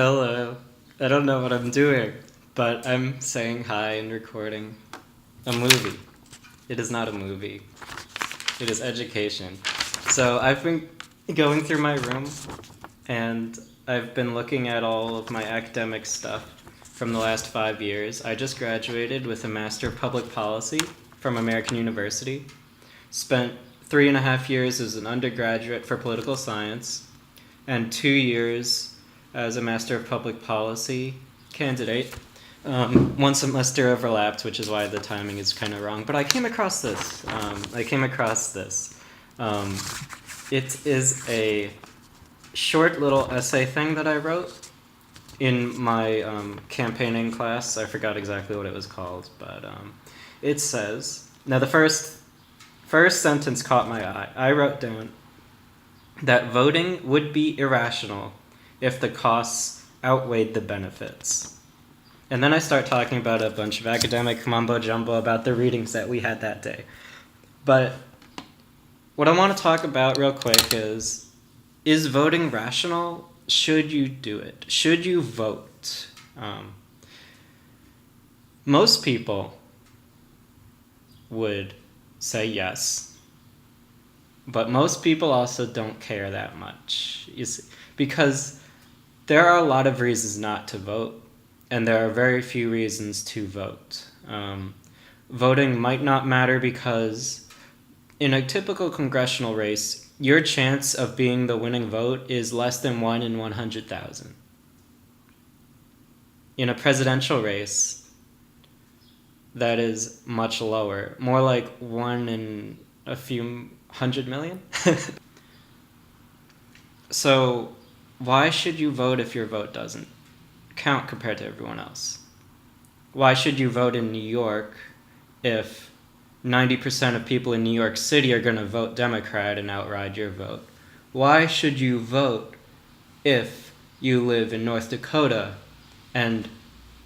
Hello. I don't know what I'm doing, but I'm saying hi and recording a movie. It is not a movie. It is education. So I've been going through my room and I've been looking at all of my academic stuff from the last 5 years. I just graduated with a Master of Public Policy from American University. Spent 3.5 years as an undergraduate for political science and 2 years as a Master of Public Policy candidate. One semester overlapped, which is why the timing is kind of wrong. But I came across this. Um, it is a short little essay thing that I wrote in my campaigning class. I forgot exactly what it was called, but it says, now the first sentence caught my eye. I wrote down that voting would be irrational if the costs outweighed the benefits. And then I start talking about a bunch of academic mumbo jumbo about the readings that we had that day. But what I want to talk about real quick is voting rational? Should you do it? Should you vote? Most people would say yes, but most people also don't care that much. Because there are a lot of reasons not to vote, and there are very few reasons to vote. Voting might not matter because in a typical congressional race, your chance of being the winning vote is less than 1 in 100,000. In a presidential race, that is much lower, more like 1 in a few 100 million. So why should you vote if your vote doesn't count compared to everyone else? Why should you vote in New York if 90% of people in New York City are going to vote Democrat and outride your vote? Why should you vote if you live in North Dakota and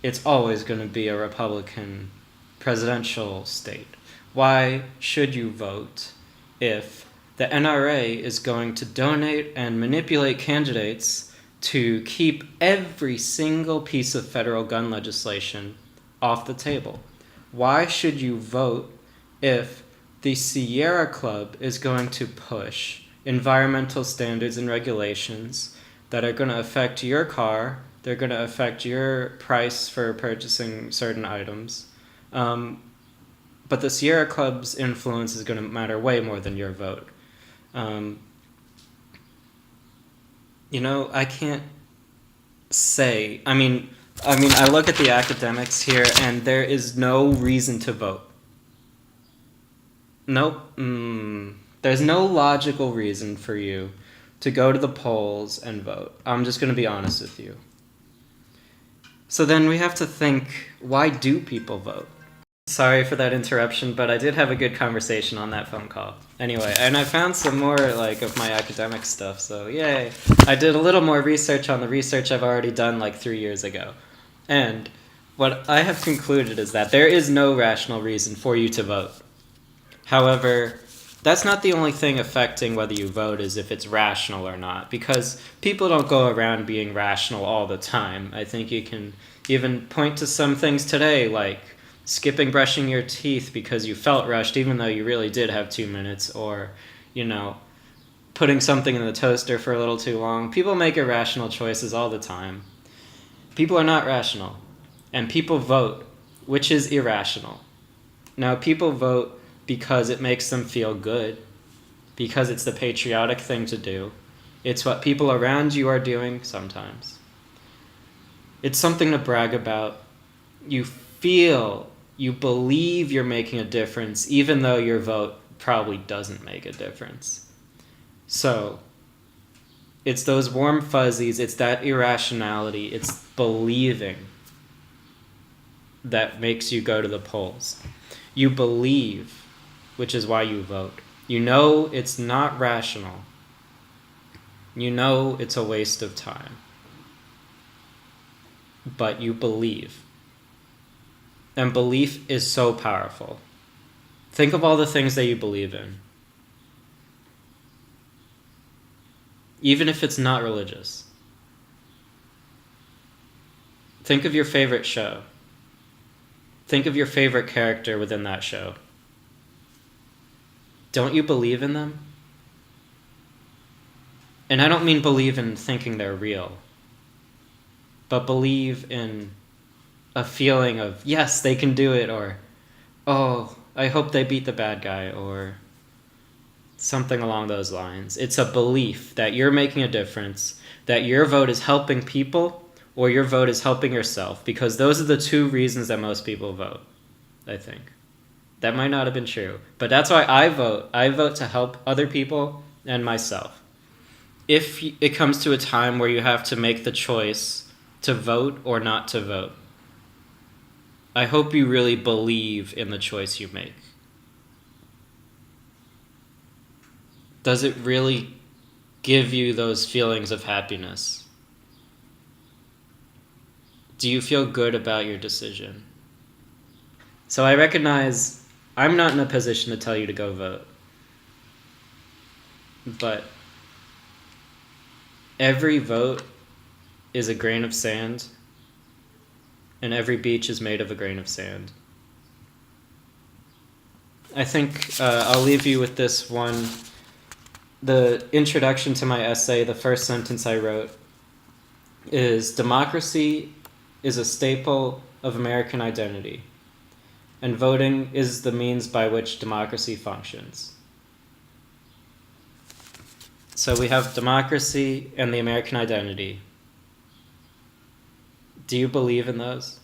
it's always going to be a Republican presidential state? Why should you vote if the NRA is going to donate and manipulate candidates to keep every single piece of federal gun legislation off the table? Why should you vote if the Sierra Club is going to push environmental standards and regulations that are going to affect your car, they're going to affect your price for purchasing certain items, but the Sierra Club's influence is going to matter way more than your vote? I can't say. I look at the academics here, and there is no reason to vote. Nope. There's no logical reason for you to go to the polls and vote. I'm just going to be honest with you. So then we have to think, why do people vote? Sorry for that interruption, but I did have a good conversation on that phone call. Anyway, and I found some more of my academic stuff, so yay. I did a little more research on the research I've already done 3 years ago. And what I have concluded is that there is no rational reason for you to vote. However, that's not the only thing affecting whether you vote is if it's rational or not, because people don't go around being rational all the time. I think you can even point to some things today, like skipping brushing your teeth because you felt rushed even though you really did have 2 minutes, or, putting something in the toaster for a little too long. People make irrational choices all the time. People are not rational, and people vote, which is irrational. Now, people vote because it makes them feel good, because it's the patriotic thing to do. It's what people around you are doing sometimes. It's something to brag about. You believe you're making a difference, even though your vote probably doesn't make a difference. So, it's those warm fuzzies, it's that irrationality, it's believing that makes you go to the polls. You believe, which is why you vote. You know it's not rational. You know it's a waste of time. But you believe. And belief is so powerful. Think of all the things that you believe in. Even if it's not religious. Think of your favorite show. Think of your favorite character within that show. Don't you believe in them? And I don't mean believe in thinking they're real, but believe in a feeling of, yes, they can do it, or, oh, I hope they beat the bad guy, or something along those lines. It's a belief that you're making a difference, that your vote is helping people, or your vote is helping yourself, because those are the two reasons that most people vote, I think. That might not have been true, but that's why I vote. I vote to help other people and myself. If it comes to a time where you have to make the choice to vote or not to vote, I hope you really believe in the choice you make. Does it really give you those feelings of happiness? Do you feel good about your decision? So I recognize I'm not in a position to tell you to go vote. But every vote is a grain of sand, and every beach is made of a grain of sand. I think I'll leave you with this one. The introduction to my essay, the first sentence I wrote, is democracy is a staple of American identity, and voting is the means by which democracy functions. So we have democracy and the American identity. Do you believe in those?